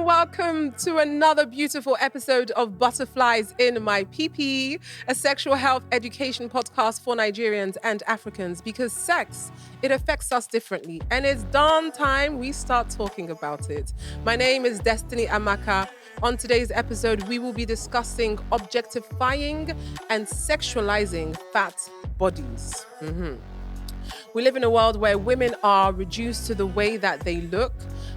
and welcome to another beautiful episode of Butterflies in My PP, a sexual health education podcast for Nigerians and Africans because sex, it affects us differently and it's darn time we start talking about it. My name is Destiny Amaka. On today's episode, we will be discussing objectifying and sexualizing fat bodies. We live in a world where women are reduced to the way that they look,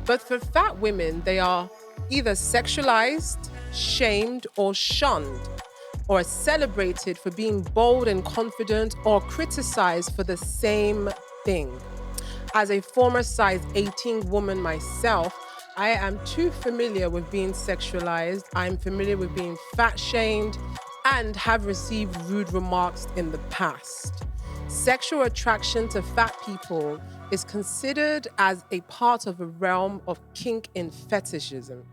but for fat women, they are either sexualized, shamed, or shunned, or celebrated for being bold and confident, or criticized for the same thing. As a former size 18 woman myself, I am too familiar with being sexualized. I'm familiar with being fat shamed and have received rude remarks in the past. Sexual attraction to fat people is considered as a part of a realm of kink and fetishism.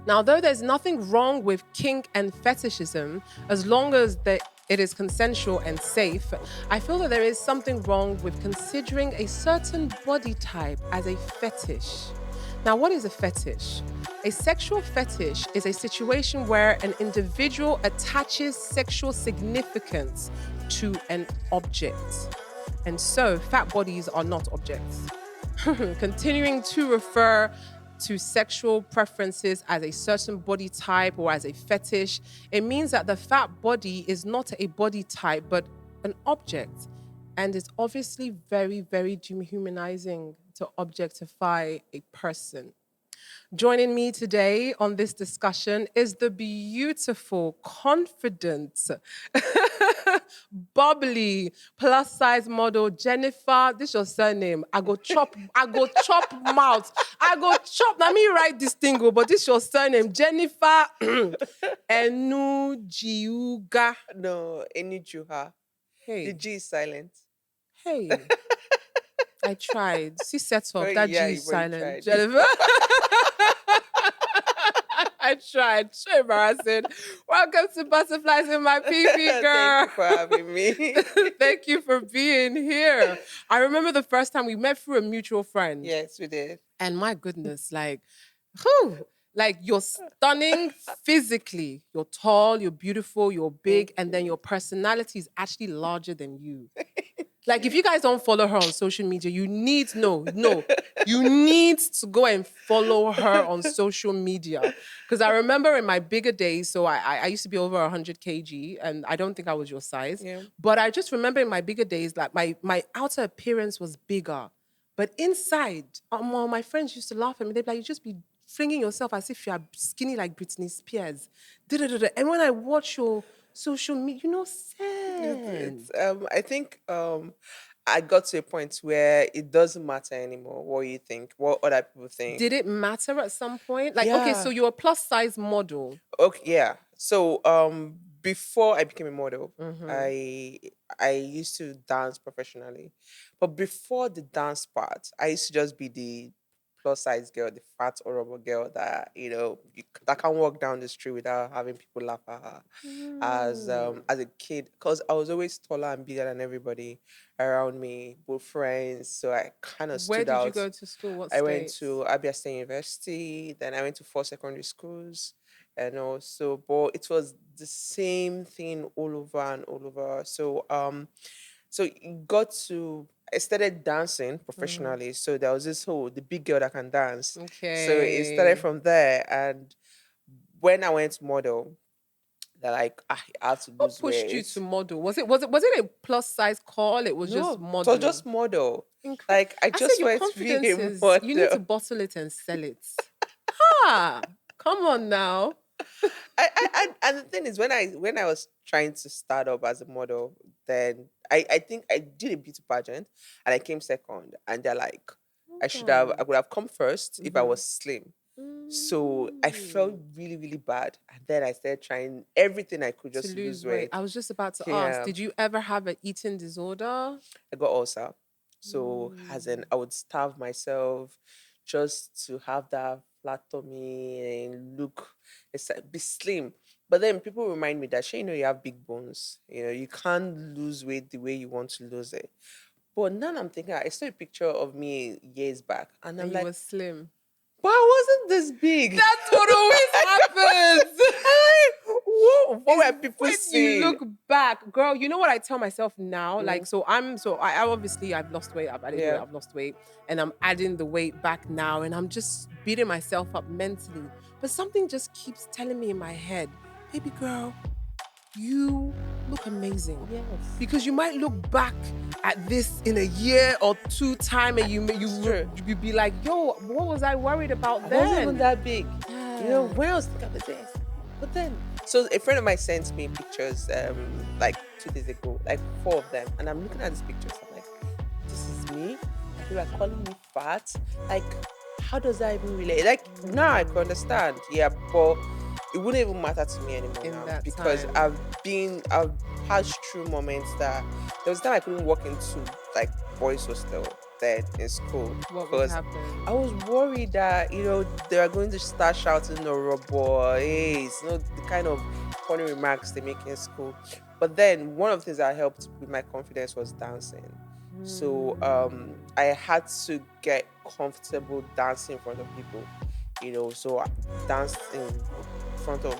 Now, though there's nothing wrong with kink and fetishism, as long as it is consensual and safe, I feel that there is something wrong with considering a certain body type as a fetish. Now, what is a fetish? A sexual fetish is a situation where an individual attaches sexual significance to an object. And so, fat bodies are not objects. Continuing to refer to sexual preferences as a certain body type or as a fetish, it means that the fat body is not a body type, but an object. And it's obviously very, very dehumanizing to objectify a person. Joining me today on this discussion is the beautiful, confident, bubbly, plus-size model Jennifer. This is your surname. I go chop mouth. I go chop. Let me write this thing, but this is your surname. Jennifer Enujiugha. No, Enujiugha. Hey. The G is silent. Hey. I tried. See, set up. That Yeah, G is you already silent. tried. Jennifer. I tried. So embarrassing. Welcome to Butterflies in My PP, girl. Thank you for having me. Thank you for being here. I remember the first time we met through a mutual friend. Yes, we did. And my goodness, like you're stunning physically. You're tall, you're beautiful, you're big, and then your personality is actually larger than you. Like, if you guys don't follow her on social media, you need you need to go and follow her on social media. Because I remember in my bigger days, so I used to be over 100 kg, and I don't think I was your size. Yeah. But I just remember in my bigger days, like my outer appearance was bigger. But inside, my friends used to laugh at me. They'd be like, you just be flinging yourself as if you're skinny like Britney Spears. And when I watch your social media, sense. I think I got to a point where it doesn't matter anymore what you think, what other people think. Did it matter at some point? Like, Yeah. okay, so you're a plus size model. Okay, yeah. So before I became a model, I used to dance professionally. But before the dance part, I used to just be the plus size girl, the fat horrible girl that that can't walk down the street without having people laugh at her. As a kid, because I was always taller and bigger than everybody around me, both friends. So I kind of Where stood did out. you go to school? What I went states? to Abia State University, then I went to 4 secondary schools, and also, but it was the same thing all over and all over. So so it got to I started dancing professionally. So there was this whole the big girl that can dance. Okay. So it started from there, and when I went to model, they're like, I have to What lose pushed weight. you to model? Was it a plus size call? It was just It modeling. was just model. Incre- Like I just said your went to confidence be a is model. you need to bottle it and sell it. Come on now. And the thing is, when I was trying to start up as a model, then I think I did a beauty pageant and I came second, and they're like, I would have come first if I was slim. So I felt really, really bad. And then I started trying everything I could just to to lose lose weight. I was just about to Yeah. ask, did you ever have an eating disorder? I got ulcer. So as in I would starve myself just to have that flat tummy and be slim. But then people remind me that you have big bones. You can't lose weight the way you want to lose it. But now I'm thinking, I saw a picture of me years back, and I'm And you like, were slim. But I wasn't this big. That's what always happens. What were people When saying? you look back, girl, you know what I tell myself now? Mm. Like, I obviously I've lost weight. I've added weight. I've lost weight, and I'm adding the weight back now, and I'm just beating myself up mentally. But something just keeps telling me in my head, baby girl, you look amazing. Yes. Because you might look back at this in a year or two time, and you'd be like, yo, what was I worried about then? I wasn't even that big. Yeah. You know, when I was thinking about this. But then, so a friend of mine sent me pictures like 2 days ago, like 4 of them. And I'm looking at these pictures. I'm like, this is me? They were calling me fat. Like, how does that even relate? Like, now I can understand. Yeah, but it wouldn't even matter to me anymore In now. that Because time. I've passed through moments that there was a time I couldn't walk into like boys' hostel then in school. What would Because happen? I was worried that, they are going to start shouting no boys, the kind of funny remarks they make in school. But then one of the things that helped with my confidence was dancing. So I had to get comfortable dancing in front of people, so I danced in front of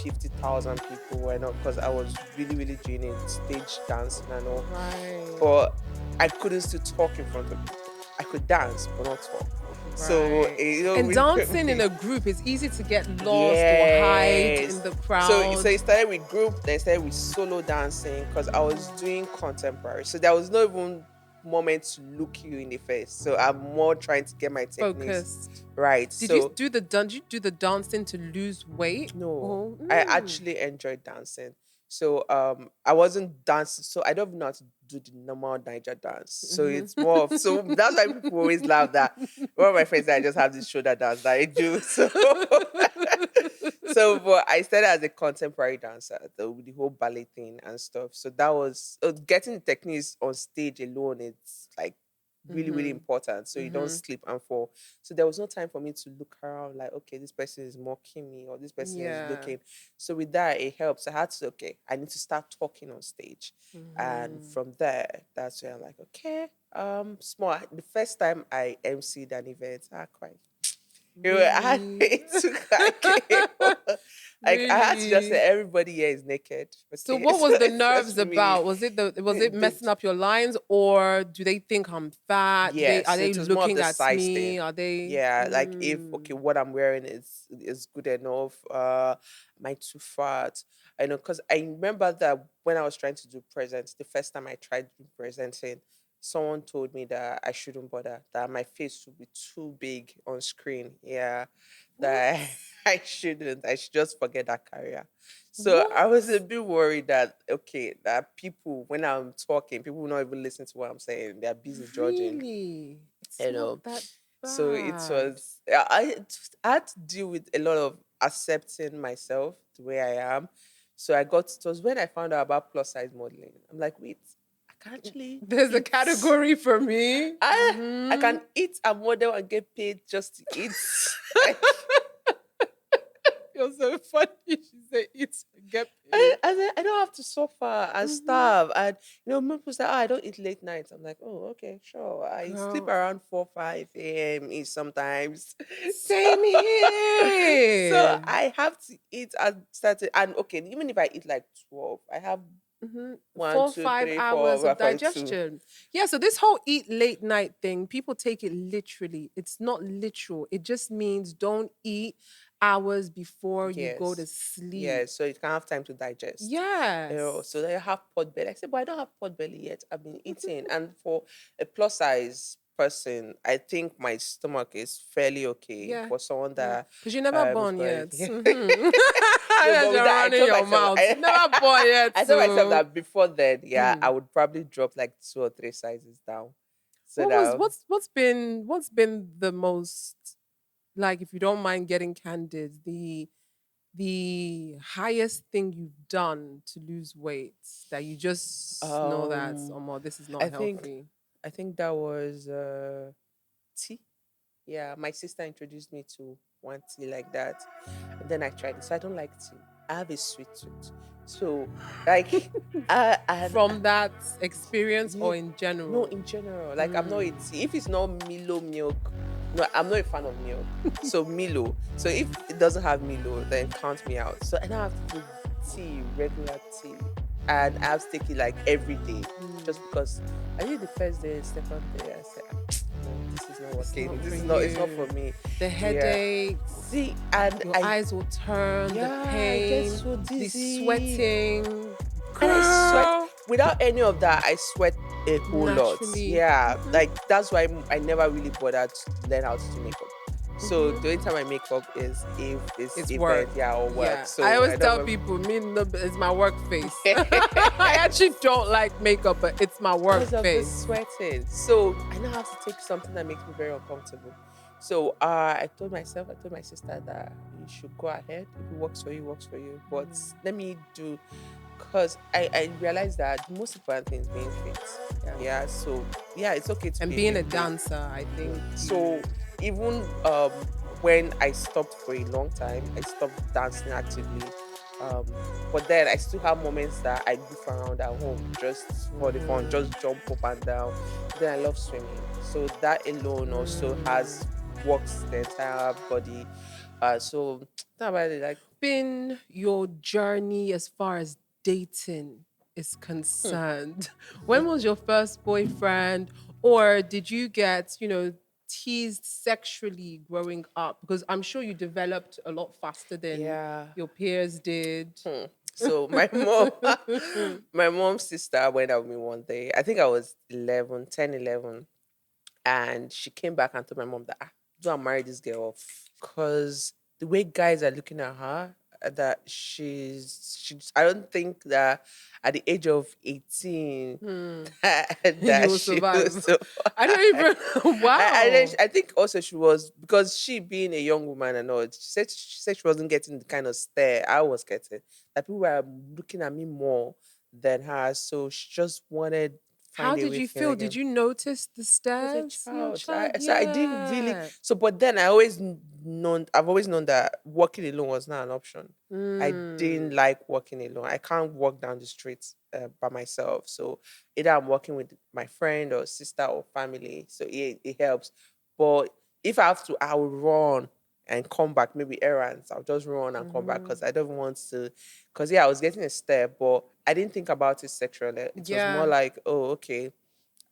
50,000 people and all, because I was really, really doing it, stage dancing and all. Right. But I couldn't still talk in front of people. I could dance, but not talk. Right. So, and dancing in a group is easy to get lost or hide in the crowd. So it started with group, then it started with solo dancing, because I was doing contemporary. So there was no even moment to look you in the face. So I'm more trying to get my techniques focused. right. Did you do the dancing to lose weight? No, I actually enjoyed dancing. So I wasn't dancing, so I don't even know how to do the normal Niger dance. So it's more of, so that's why people always laugh that one of my friends that I just have this shoulder dance that I do. So but I started as a contemporary dancer, the whole ballet thing and stuff. So that was getting the techniques on stage alone. It's like really, really important. So you don't slip and fall. So there was no time for me to look around like, okay, this person is mocking me or this person is looking. So with that, it helps. I had to, I need to start talking on stage. And from there, that's where I'm like, okay, small. The first time I emceed an event, I cried. Really? I had to just say everybody here is naked. Okay? So what was the it's nerves just me. about? Was it messing up your lines, or do they think I'm fat? Yes, are they it was more of looking the at size me? thing. Are they? Yeah, like if what I'm wearing is good enough. Am I too fat? I know, because I remember that when I was trying to do presents, the first time I tried presenting, someone told me that I shouldn't bother, that my face would be too big on screen. Yeah, that I shouldn't. I should just forget that career. So I was a bit worried that that people, when I'm talking, people will not even listen to what I'm saying. They're busy judging. Really? It's You not know. that bad. So it was. I had to deal with a lot of accepting myself the way I am. So it was when I found out about plus size modeling. I'm like, wait, I can actually. There's a category for me. I can eat a model and get paid just to eat. You're so funny. She said, "Eat, get paid." I don't have to suffer and starve. And people say, I don't eat late nights. I'm like, oh, okay, sure. I sleep around 4, 5 a.m. sometimes. Same here. So I have to eat at certain, and even if I eat like 12, I have 1, 2, 4-5 3, 4, hours of 1.2. digestion. Yeah, so this whole eat late night thing, people take it literally. It's not literal. It just means don't eat hours before you go to sleep. Yeah, so you can have time to digest. Yes. So they have pot belly. I said, but I don't have pot belly yet. I've been eating. And for a plus size person, I think my stomach is fairly okay. Yeah. For someone that because you're never born yet. but You're running your mouth. Never born yet. I told myself that before then, I would probably drop like 2 or 3 sizes down. So what's been the most, like, if you don't mind getting candid, the highest thing you've done to lose weight that you just know that, this is not healthy? I think that was tea. Yeah, my sister introduced me to one tea like that. And then I tried it. So I don't like tea. I have a sweet tooth. So, like, from that experience or in general? No, in general. Like, I'm not a tea. If it's not Milo milk No, I'm not a fan of milk. So Milo. So if it doesn't have Milo, then count me out. So I now have to do tea, regular tea. And I have to take it like every day. Just because I think the first day, second day, I said, no, this is not It's working. not for It's not for you. me. The Yeah. headaches, See, and your eyes will turn, the I get pain, so the dizzy. sweating. And I sweat Girl, without any of that. I sweat a whole lot. naturally. Yeah, like that's why I never really bothered to learn how to do makeup. So Mhm. the only time I make up is if it's It's work. event, yeah, or work. Yeah. I So always I don't tell have people, me no, it's my work face. I actually don't like makeup, but it's my work because of the face. sweating. So I now have to take something that makes me very uncomfortable. So I told I told my sister that you should go ahead. If it works for you, works for you. But let me do, because I realized that the most important thing is being fit. Yeah. Yeah. So yeah, it's okay to And be a being a bit big. dancer, I think So even when I stopped for a long time, I stopped dancing actively. Um, but then I still have moments that I goof around at home just for the fun, just jump up and down. Then I love swimming. So that alone also has works the entire body. So that about it, like been your journey as far as dating is hmm, concerned? When was your first boyfriend? Or did you get, teased sexually growing up? Because I'm sure you developed a lot faster than yeah. your peers did. So my mom, my mom's sister went out with me one day. I think I was 11, 10, 11. And she came back and told my mom that, do I marry this girl off? Because the way guys are looking at her, that I don't think that at the age of 18, You that will she was survive. so. I don't even, wow. I think also she was, because she being a young woman and all, she said she wasn't getting the kind of stare I was getting. That people were looking at me more than her, so she just wanted How find a did way you to get feel? Did again. you notice the I was a stairs? You're a child. child, So I didn't really. yeah. So, but then I always known. I've always known that walking alone was not an option. I didn't Mm. like walking alone. I can't walk down the streets by myself. So either I'm walking with my friend or sister or family. So it helps. But if I have to, I will run and come back. Maybe errands. I'll just run and come back because I don't want to. Because yeah, I was getting a stare, but I didn't think about it sexually. It was more Yeah. like, oh, okay,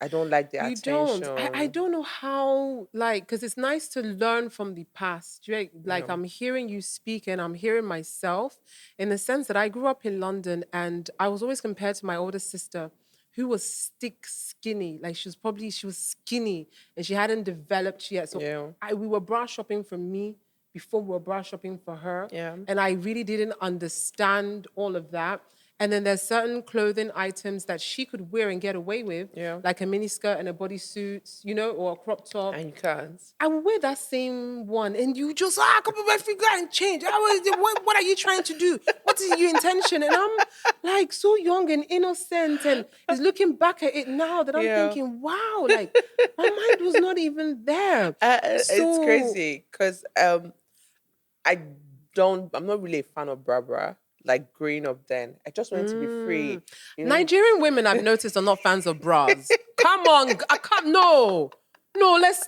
I don't like the You don't. I attention. don't know how, like, because it's nice to learn from the past. Like, Yeah. I'm hearing you speak and I'm hearing myself in the sense that I grew up in London and I was always compared to my older sister who was stick skinny. Like, she was skinny and she hadn't developed yet. So Yeah. we were bra shopping for me before we were bra shopping for her. Yeah. And I really didn't understand all of that. And then there's certain clothing items that she could wear and get away with, Yeah. like a mini skirt and a bodysuit, or a crop top. And you can't. I would wear that same one, and you just come on, my figure and change. What are you trying to do? What is your intention? And I'm like so young and innocent, and is looking back at it now that I'm Yeah. thinking, wow, like my mind was not even there. It's So crazy because I I'm not really a fan of Barbara. Like growing up then, I just wanted to be free. You know, Nigerian women I've noticed are not fans of bras. Come on, I can't. No, no, let's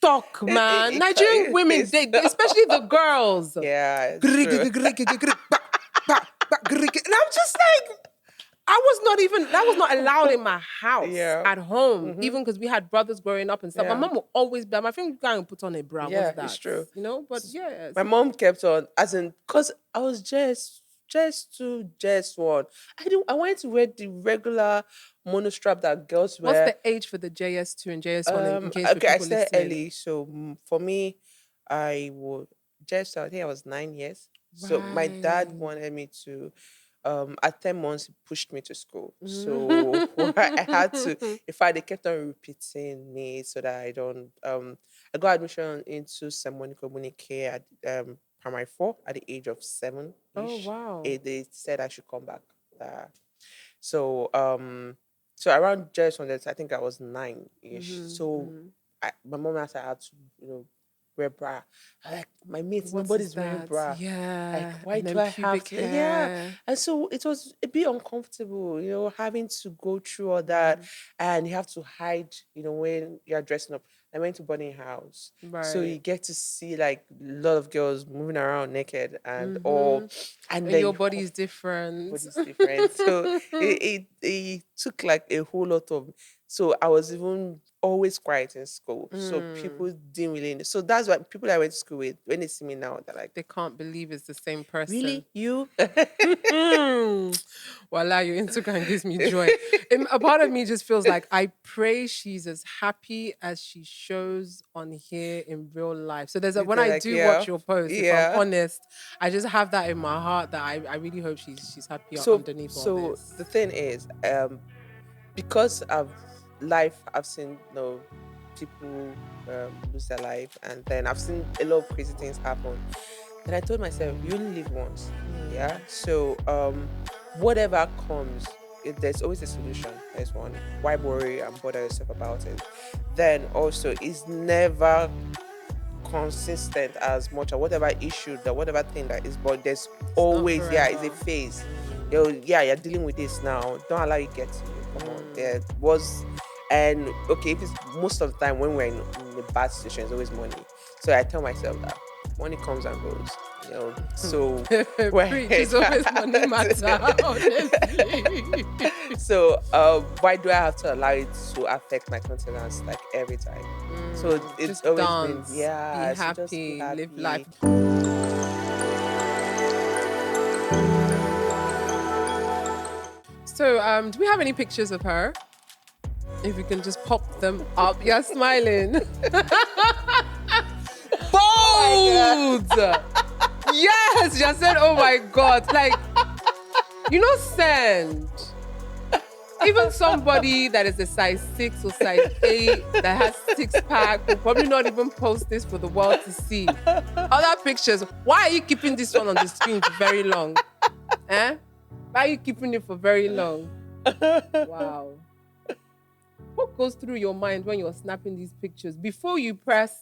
talk, man. Nigerian women, it's especially the girls. And yeah, it's true. I'm just like, that was not allowed in my house Yeah. at home, Hmm. even because we had brothers growing up and stuff. My Yeah. mom will always be like, my friend can't put on a bra. What's Yeah, it's that? true. But yeah. My mom kept on, as in, cause I was just one. I wanted to wear the regular monostrap that girls What's wear. the age for the JS2 and JS1 in case for Okay, I people said listening? early. So for me, I would just, I think I was 9 years. So my dad Right. wanted me to, at 10 months, he pushed me to school. So I had to, Mhm. in fact, they kept on repeating me so that I don't, I got admission into Simone Communique at primary four at the age of seven Oh, ish. wow. They said I should come back. So so around just on that, I think I was nine ish. So Hmm. my mom asked I had to, wear bra. I like my mates, What is nobody's wearing that? bra. Like, Yeah. why And do then I have pubic to? Yeah. hair. And so it was a bit uncomfortable, having to go through all that, and you have to hide, when you're dressing up. I went to boarding house. So you Right. get to see like a lot of girls moving around naked and all, Mm-hmm. and And then your body is different. body's different. So it took like a whole lot of. So I was even always quiet in school. So Mm. people didn't really. So that's why people I went to school with, when they see me now, they're like, They can't believe it's the same person. "Really, you?" Voila, your Instagram gives me joy. A part of me just feels like I pray she's as happy as she shows on here in real life. So when They're I like, do watch "Yeah, your post, if I'm yeah." honest, I just have that in my heart that I really hope she's happy So underneath all so the this. thing is, because I've seen people lose their life, and then I've seen a lot of crazy things happen. Then I told myself, you only live once. Yeah. So whatever comes, there's always a solution. There's one. Why worry and bother yourself about it? Then also, it's never consistent as much, or whatever issue, that whatever thing that is, but there's It's not always, yeah, it's a forever. phase. You're dealing with this now, don't allow it get to you. Come on, there was. And okay, if it's most of the time when we're in a bad situation, it's always money. So I tell myself that money comes and goes, so when Preach, it's always money matter, honestly. so why do I have to allow it to affect my countenance like every time? So it's Just always been, dance, be yeah, so just be happy, live life. happy. So, do we have any pictures of her? If you can just pop them up. You're smiling. Oh Bold! Yes, just said, oh my God. Like, send. Even somebody that is a size 6 or size 8 that has 6-pack will probably not even post this for the world to see. Other pictures. Why are you keeping this one on the screen for very long? Eh? Why are you keeping it for very long? Wow. What goes through your mind when you're snapping these pictures? Before you press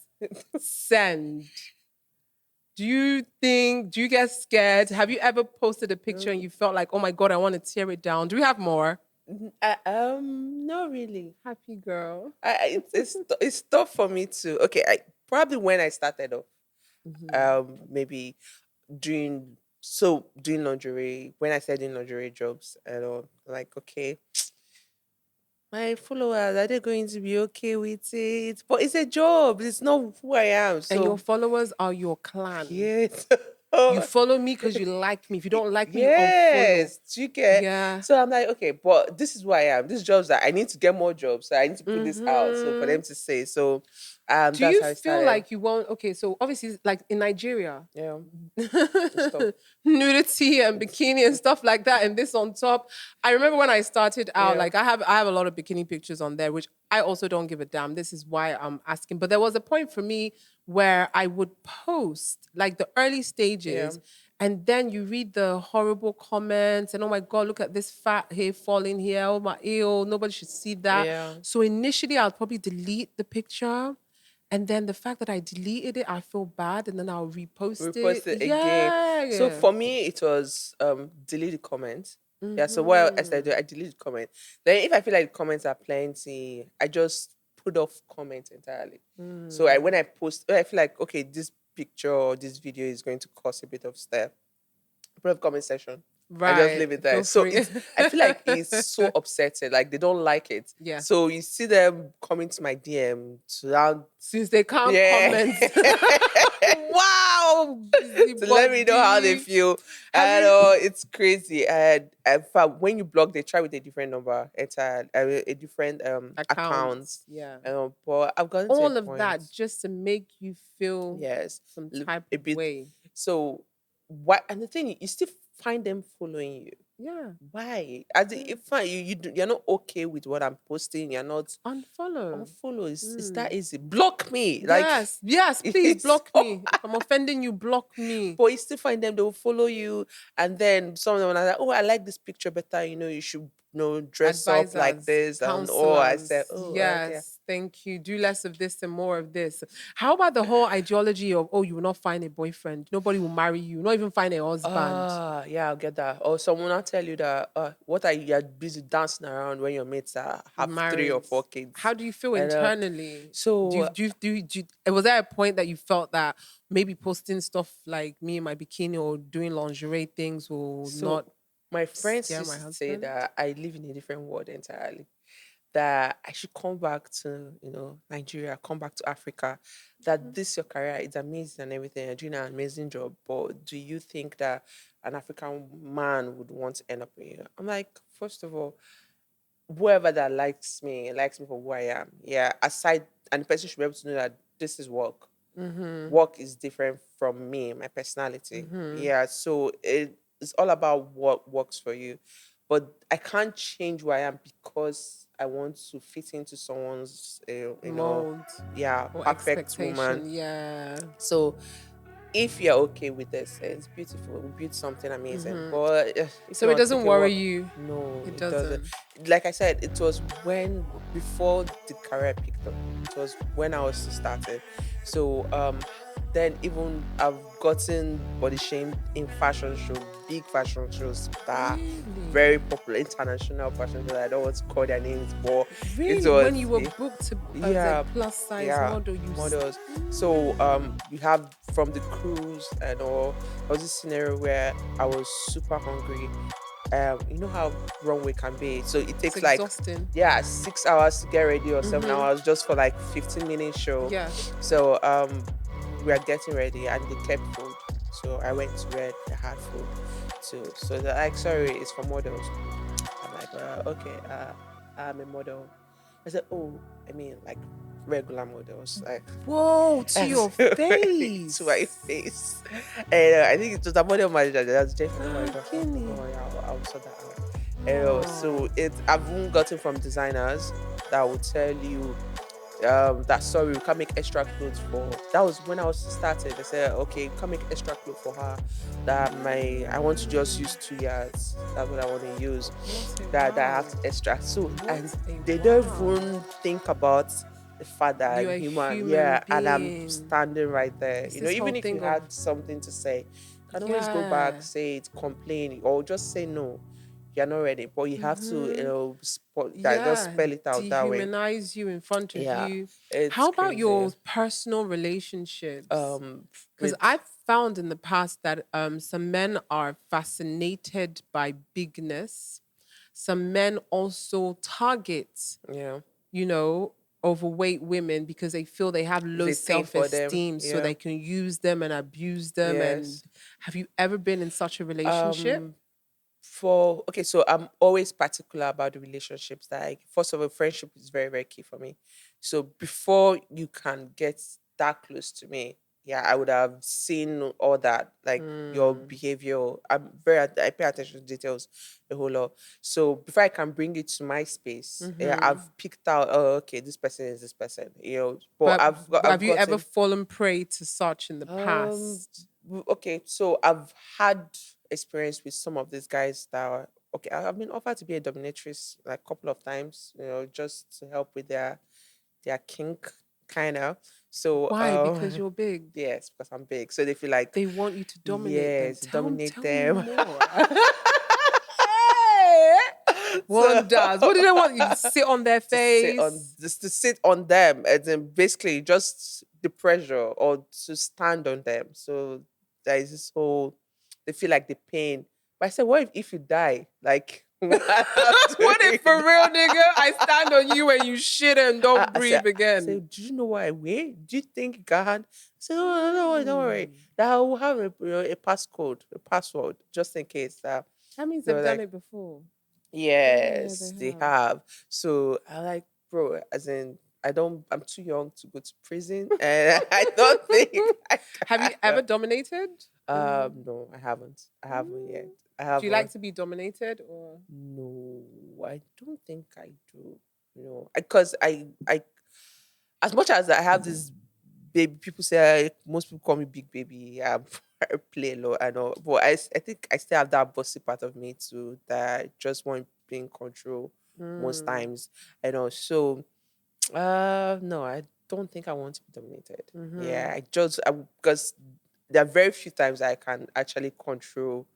send, do you get scared? Have you ever posted a picture and you felt like, oh my God, I want to tear it down? Do we have more? Not really. Happy girl. It's tough for me to. Okay, probably when I started off, maybe doing lingerie. When I started doing lingerie jobs, and like, okay, my followers, are they going to be okay with it? But it's a job. It's not who I am. And your So followers are your clan. yes. You follow me because you like me. If you don't like me, you unfollow. Yes, do you get? Yeah. So I'm like, okay, but this is who I am. This jobs that I need to get more jobs. So I need to put this out. So for Mm-hmm. them to say, so Do that's you how I feel started. like you won't? Okay, so obviously, like in Nigeria, Yeah. Stop. nudity and bikini and stuff like that, and this on top. I remember when I started out, Yeah. like I have a lot of bikini pictures on there, which I also don't give a damn. This is why I'm asking. But there was a point for me where I would post like the early stages. And then you read the horrible comments and oh my God, look at this fat hair falling here. Oh my ew, nobody should see that. Yeah. So initially I'll probably delete the picture. And then the fact that I deleted it, I feel bad, and then I'll repost it. Repost it again. So Yeah. for me, it was deleted comments. Yeah. So what I started, I Mhm. deleted comments. Then if I feel like the comments are plenty, I just put off comments entirely. So when I post, when I feel like, okay, this picture or this video is going to cause a bit of step, put off comment section. I just Right. leave it there. Feel So free. I feel like it's so upsetting. Like they don't like it. Yeah. So you see them coming to my DM to now, Since they can't yeah. comment. Wow. To let me know how they Busybody. feel. Have And you? it's crazy. And in fact, when you block, they try with a different number, a different account. Accounts. Yeah. But I've gotten to a All of point. that just to make you feel Yes, some type a of bit. way. So what? And the thing, you still find them following you. Yeah. Why? As if fine, you're not okay with what I'm posting. You're not Unfollow. unfollow. It's that easy. Block me. Like Yes, please it's block me. If I'm offending you, block me. but you still find them, they will follow you. And then some of them are like, oh, I like this picture better. You should dress up like Advisors, this. And I said, counselors. oh, okay. Yes, thank you. Do less of this and more of this. How about the whole ideology of, oh, you will not find a boyfriend, nobody will marry you, not even find a husband? Yeah, I'll get that. Or someone will tell you that, what are you're busy dancing around when your mates have three or Married. four kids. How do you feel And internally? so Was there a point that you felt that maybe posting stuff like me in my bikini or doing lingerie things will so not my friends scare my used to say husband? that I live in a different world entirely. That I should come back to, Nigeria, come back to Africa. That this your career is amazing and everything. You're doing an amazing job. But do you think that an African man would want to end up with you? I'm like, first of all, whoever that likes me for who I am. Yeah. Aside, and the person should be able to know that this is work. Mm-hmm. Work is different from me, my personality. Mm-hmm. Yeah. So it's all about what works for you. But I can't change who I am because I want to fit into someone's, Mold yeah, or perfect woman. expectation. Yeah. So if you're okay with this, it's beautiful. We built something amazing. Mm-hmm. But if So you it want to doesn't take it worry work, you. no, It it doesn't. doesn't. Like I said, it was when before the career picked up. It was when I was started. So then even I've gotten body shamed in fashion shows, big fashion shows that are Really? very popular, international fashion shows. I don't want to call their names, but it Really? When you was were booked to, as a yeah, plus size yeah, model, models. So we have from the cruise and all. There was this scenario where I was super hungry. You know how runway can be. So it it's takes like, exhausting. yeah, 6 hours to get ready or seven Mm-hmm. hours just for like 15 minute show. Yeah. So we are getting ready and they kept food. So I went to where they had food too. So they're like, sorry, it's for models. I'm like, okay, I'm a model. I said, oh, I mean, like regular models, like Whoa, to your to my face. face. And I think it was a model manager. That's Jennifer manager. Kenny. Oh yeah, I'll sort that out. So Oh. I've even gotten from designers that will tell you that sorry, we can't make extra clothes for. That was when I was started. They said, okay, we can't make extra clothes for her. That I want to just use 2 years. That's what I want to use. What a That I wow. have to extra. So and What a they don't wow. even think about the fact that You're I'm a human. human Yeah, and I'm being. standing right there. It's this whole Even if you thing of, had something to say, you can always go back, yeah. say it, complain, or just say no. You're not ready, but you have to, Mm-hmm. just Yeah. spell it out that way. Dehumanize you in front of Yeah, you. it's How about crazy. your personal relationships? Because With I've found in the past that some men are fascinated by bigness. Some men also target, yeah, you know, overweight women because they feel they have it's low a thing for them. self-esteem, so Yeah, they can use them and abuse them. And yes. have you ever been in such a relationship? Um, for okay, so I'm always particular about the relationships. Like first of all, friendship is very very key for me. So before you can get that close to me, yeah, I would have seen all that, like your Mm. behavior. I pay attention to details a whole lot. So before I can bring it to my space, yeah, Mm-hmm. I've picked out. Oh, okay, this person is this person. But But I've have you ever gotten fallen prey to such in the um, past? okay, so I've had experience with some of these guys that are okay. I've been offered to be a dominatrix like a couple of times, just to help with their kink, kind of. So Why? Because you're big. yes, because I'm big, so they feel like They want you to dominate them. yes, Tell dominate tell me them. more. Hey! So Wonders. What do they want you to sit on their face? to sit on them, and then basically just the pressure or to stand on them. So there is this whole they feel like the pain. But I said, what if you die? Like what after What you if for real, die? nigga, I stand on you and you shit and don't breathe I again? said, do you know what I weigh? Do you think God? I said, no, no, no, don't worry. Mm. That I will have a passcode, a password, just in case. That means They they've were done like, it before. Yeah, they yes, they have. have. So I like, bro, as in, I'm too young to go to prison, and I don't think I Have you ever can. dominated? No, I haven't. I haven't yet. Mm. I Do you like haven't. to be dominated or? No, I don't think I do. Because as much as I have this baby, people say most people call me big baby. I play a lot, I know, but I think I still have that bossy part of me too that I just want be in control most times. I know. So no, I don't think I want to be dominated. Yeah, because there are very few times I can actually control,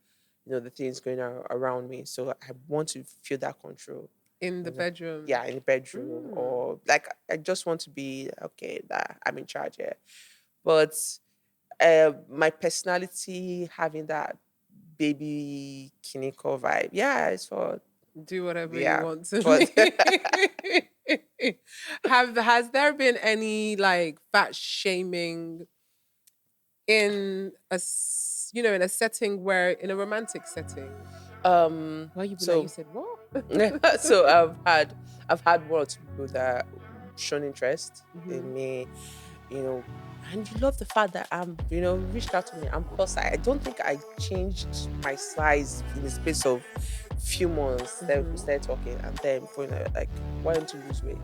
the things going on around me. So I want to feel that control. In the bedroom. Yeah, in the bedroom, or like I just want to be okay that I'm in charge here. But my personality having that baby Kiniko vibe, yeah, it's for Do whatever you yeah, want to but be. Has there been any like fat shaming in in a setting where in a romantic setting where you'd be like, you so said what? so I've had one or two people that shown interest in me, you know, and you love the fact that I'm, reached out to me. I'm plus size. I don't think I changed my size in the space of few months. Then we started talking, and then going like, why don't you lose weight?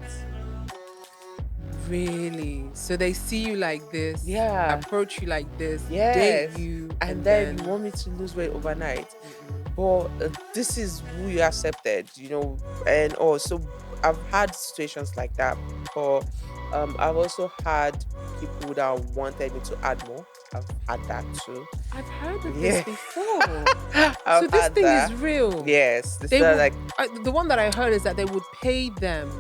Really? So they see you like this, Yeah, approach you like this, date yes. you, And then you want me to lose weight overnight. But this is who you accepted, and also I've had situations like that. But I've also had people that wanted me to add more. I've had that too. I've heard of this Yeah, before. So I've this had thing is that. real. Yes, this They is would like the one that I heard is that they would pay them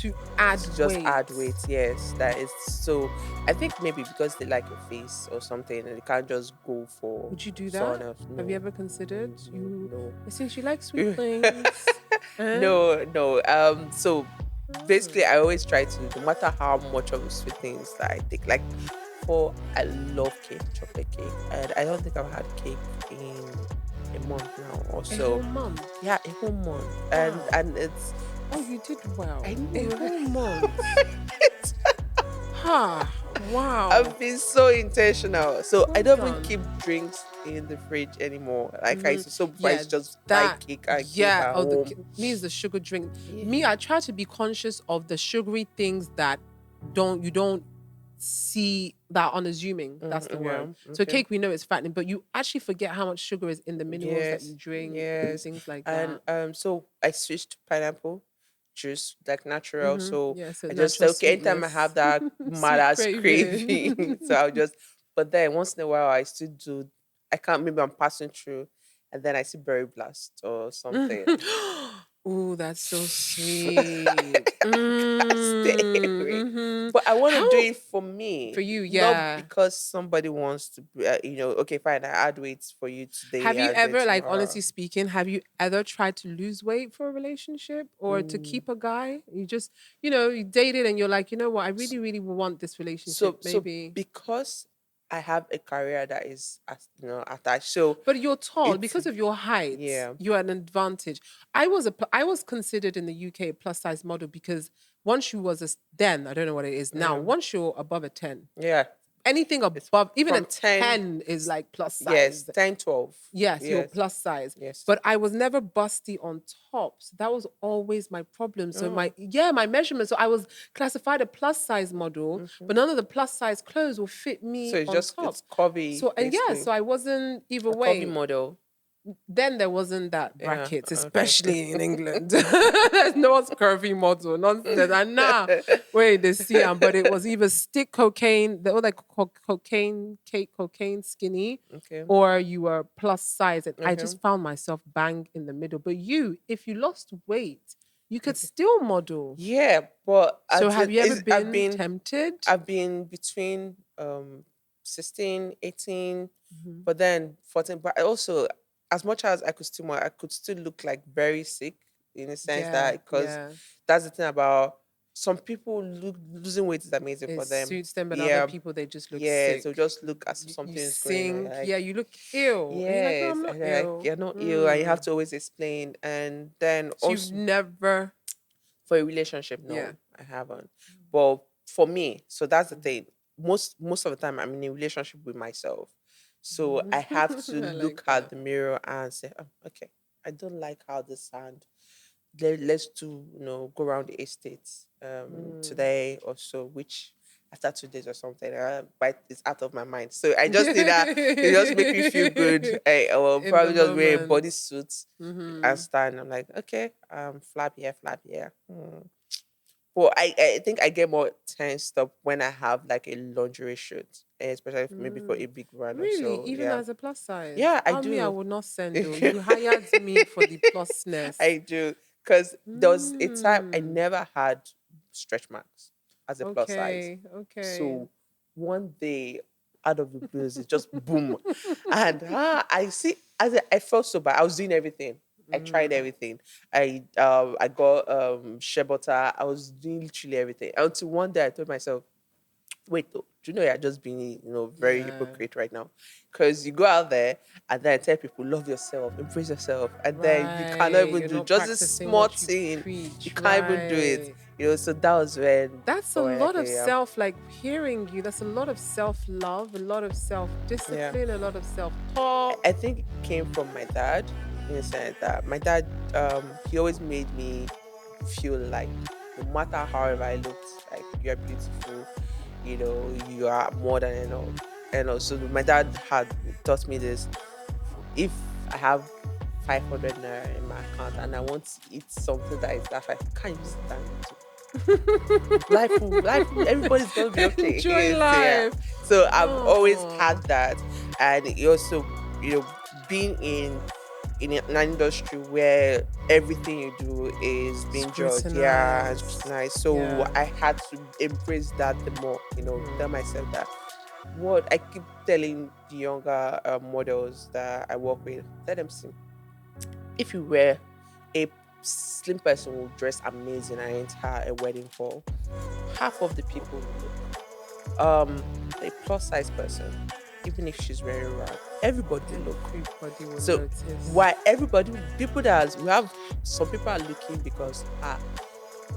to add to just weight. add weight. Yes, that is so. I think maybe because they like your face or something, and they can't just go for Would you do someone that? else. Have you No, ever considered? no. Since you like sweet things. Huh? No. So basically, I always try to, no matter how much of the sweet things that I take, like I love cake, chocolate cake, and I don't think I've had cake in a month now or A whole so. month. Yeah, a whole month, Wow. and it's Oh, you did well. I A know. whole month. Ha! Wow. I've been so intentional. So I Well don't even done. keep drinks in the fridge anymore. Like I used to. So before I Yeah, used to just buy that. cake and keep Yeah. at Oh, home. me is the sugar drink. Yeah. Me, I try to be conscious of the sugary things that you don't see that are unassuming. That's the Yeah. word. So Okay. cake, we know it's fattening, but you actually forget how much sugar is in the minerals that you Yes. drink, Yes. things like And that. so I switched to pineapple juice, like natural. So Yeah, so I just natural say, okay, anytime I have sweetness. that mad Sweet ass craving. craving, so I'll just. But then once in a while, I still do. I can't. Maybe I'm passing through, and then I see berry blast or something. Oh, that's so sweet. Can't stay away. Mm-hmm. But I want to do How it for me, for you? not Yeah. because somebody wants to. Okay, fine. I add weight for you today, Have you and then ever, like, tomorrow. honestly speaking, have you ever tried to lose weight for a relationship or to Mm. keep a guy? You just, you dated and you're like, you know what, I S- really, really want this relationship. So Maybe. because I have a career that is attached, so But you're tall it's because of your height. yeah. You're an advantage. I was considered in the UK a plus size model because once you was then I don't know what it is now. Yeah. Once you're above a 10, Yeah, anything it's above even a from 10. 10 is like plus Yes, size. 10, 12. Yes, you're Yes, plus size. yes. But I was never busty on top. So that was always my problem. So Oh, my measurements. So I was classified a plus size model, mhm. but none of the plus size clothes will fit So me it's on just top. it's curvy So and yeah, basically, so I wasn't either a curvy way. model. Then there wasn't that Yeah. brackets, Okay. especially in England. There's no curvy model, nonsense. And now, wait, they see but it was either stick cocaine, the other cocaine, cake, cocaine, skinny, Okay. or you were plus size. And I Okay. just found myself bang in the middle. But you, if you lost weight, you could Okay. still model. Yeah, but So have you ever I've been been tempted? between 16, 18, Mhm. but then 14. But I also, as much as I could I could still look like very sick in a sense Yeah, that because yeah. that's the thing about some people losing weight is amazing It for them. suits them, but other Yeah, people, they just look yeah. So sick. just look as if You something is going on. You're sink. like, Yeah, you look ill. And you're like, no, yes, I'm not and they're like, ill. you're not ill, and you have to always explain. And then So you've also never, for a relationship, yeah. no, I haven't. But for me, so that's the thing. Most of the time, I'm in a relationship with myself, so I have to I like look at that. the mirror and say, oh, okay, I don't like how this sound. Let's do go around the estate Mm. today or so, which I after 2 days or something. But it's out of my mind. So I just need that. It just make me feel good. I will In the probably just wear a moment. bodysuit and Mm-hmm. stand. I'm like, okay, flap here, flap here. Well, I think I get more tensed up when I have like a lingerie shoot, especially maybe for a Mm. big run or Really? so. Even Yeah, as a plus size? yeah, I I do. would not send though. You hired me for the plusness. I do. Because there was a time I Mm. never had stretch marks as a plus size. Okay. Okay. So one day, out of the blues, it just boom. And I see, I felt so bad. I was doing everything. I tried Mm. everything. I got shea butter. I was doing literally everything. Until one day I told myself, wait, though, do you know you're just being, very Yeah. hypocrite right now? Because you go out there and then tell people, love yourself, embrace yourself, and then you cannot Right. even You're do not just a practicing small what you thing. You preach. can't even do it. Right. So that was when, That's a oh, yeah, lot of okay, yeah. self, like hearing you, that's a lot of self love, a lot of self Yeah. discipline, a lot of self talk. I think it came from my dad, in the sense that my dad, he always made me feel like no matter however I looked, like you're beautiful, you are more than enough. And also, my dad had taught me this: if I have 500 naira in my account and I want to eat something that is that five, can you sit down and everybody's gonna be okay. Enjoy So, yeah. life. So I've always Oh, had that, and it also, being in an industry where everything you do is being judged, yeah, and scrutinize. scrutinized. So Yeah. I had to embrace that the more, tell Mhm. myself that what I keep telling the younger models that I work with, let them see. If you wear a slim person will dress amazing and enter a wedding hall, half of the people will look. A plus size person, even if she's wearing rag, everybody will look. Everybody will So notice. why everybody people that we have some people are looking because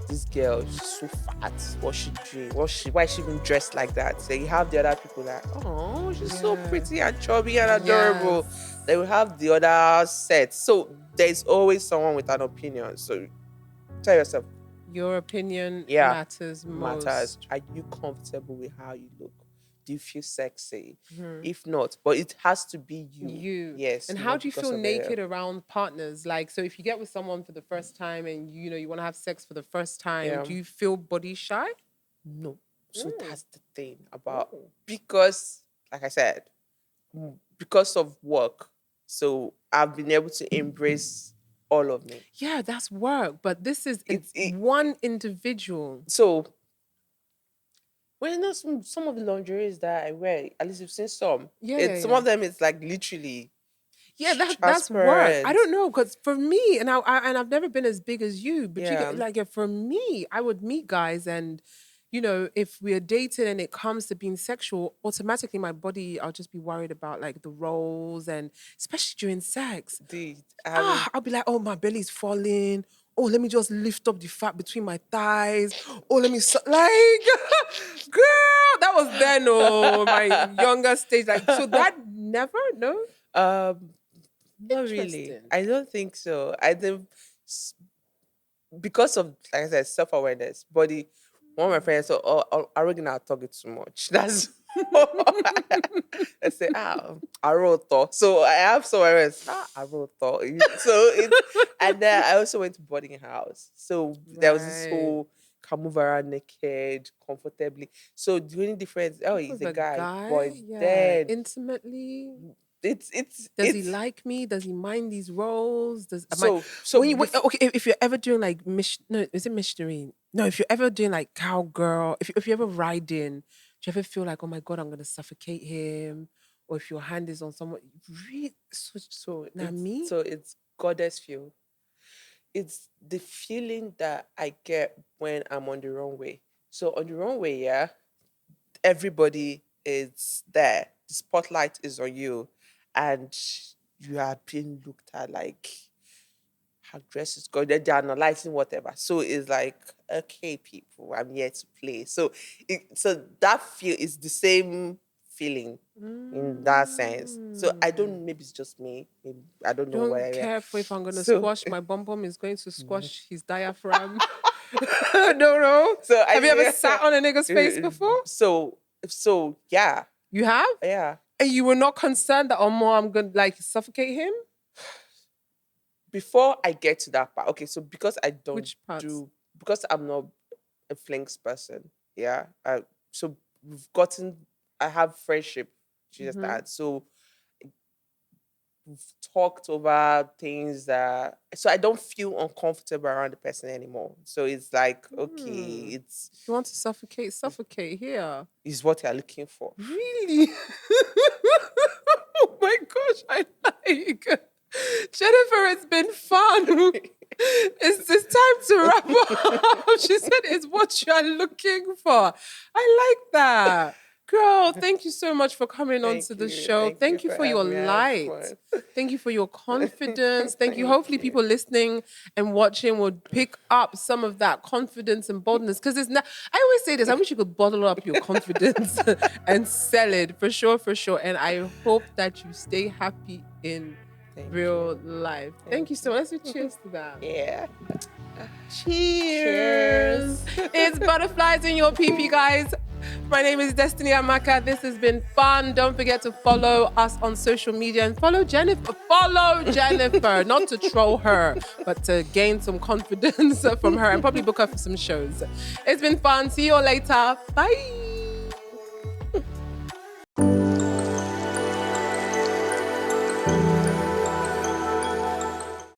this girl she's so fat, what she doing, why she even dressed like that. So you have the other people that, oh, she's so Yeah. pretty and chubby and adorable. Yes. They will have the other set. So there's always someone with an opinion. So tell yourself, Your opinion yeah, matters matters. most. Are you comfortable with how you look? Do you feel sexy? Mhm. If not, but it has to be you. You. Yes, And how not do you because feel of it. naked around partners? Like, so if you get with someone for the first time and you want to have sex for the first time, Yeah. do you feel body shy? No. So Mm. that's the thing about, Mm. because, like I said, because of work. So I've been able to embrace all of me. Yeah, that's work, but this is It's it, one individual. so when you know some of the lingeries that I wear, at least you've seen some. Yeah, yeah, It's some yeah. of them it's like literally Yeah, that's work. I transparent. don't know because for me, and I've never been as big as you, but Yeah. like yeah, for me, I would meet guys and if we're dating and it comes to being sexual, automatically my body, I'll just be worried about like the roles and especially during sex. The I haven't I'll be like, oh, my belly's falling. Oh, let me just lift up the fat between my thighs. Oh, let me like, girl, that was then. Oh, my younger stage. Like, so that never, no, um not really. interesting. I don't think so. I think s- because of, like I said, self awareness. Body. One of my friends said, "Oh, I reckon I'll talk it too much." That's I say, I wrote thought. So I have some awareness. I wrote thought. So it's and then I also went to boarding house. So there was this Right. whole can move around naked comfortably. So the only difference, oh, he's With a a guy, guy, but yeah, then intimately. Does he it's like me? Does he mind these roles? Does am I so okay? If you're ever doing like no, is it missionary? No, if you're ever doing like cowgirl, if you ever riding, do you ever feel like, oh my god, I'm gonna suffocate him? Or if your hand is on someone, really, so not me. it's goddess feel. It's the feeling that I get when I'm on the runway. So on the runway, yeah, everybody is there. The spotlight is on you, and you are being looked at like her dress is good. They're analyzing whatever. So it's like, okay, people, I'm here to play. So that feel is the same feeling in that sense. So I Mm. don't. Maybe it's just me. Maybe I don't know Don't whatever. care for if I'm gonna So squash my bum bum is going to squash his diaphragm. No. So Have you ever sat on a nigga's face before? So yeah. You have? Yeah. And you were not concerned that, oh, more, I'm going to like suffocate him? Before I get to that part, okay, so because I don't Which parts? because I'm not a flings person, yeah. So I have friendship, just that. So we've talked over things that, so I don't feel uncomfortable around the person anymore. So it's like, okay, If you want to suffocate here. Is what you're looking for. Really? Oh my gosh, I like. Jennifer, it's been fun. It's time to wrap up. She said it's what you're looking for. I like that. Girl, thank you so much for coming onto the show. Thank you for your light. Thank you for your confidence. Thank you. Hopefully people listening and watching would pick up some of that confidence and boldness. Because I always say this, I wish you could bottle up your confidence and sell it for sure. And I hope that you stay happy in real life. Thank you so much. Let's do cheers to that. Yeah. Cheers. It's Butterflies in Your PP, guys. My name is Destiny Amaka. This has been fun. Don't forget to follow us on social media and follow Jennifer. Not to troll her, but to gain some confidence from her and probably book her for some shows. It's been fun. See you all later. Bye.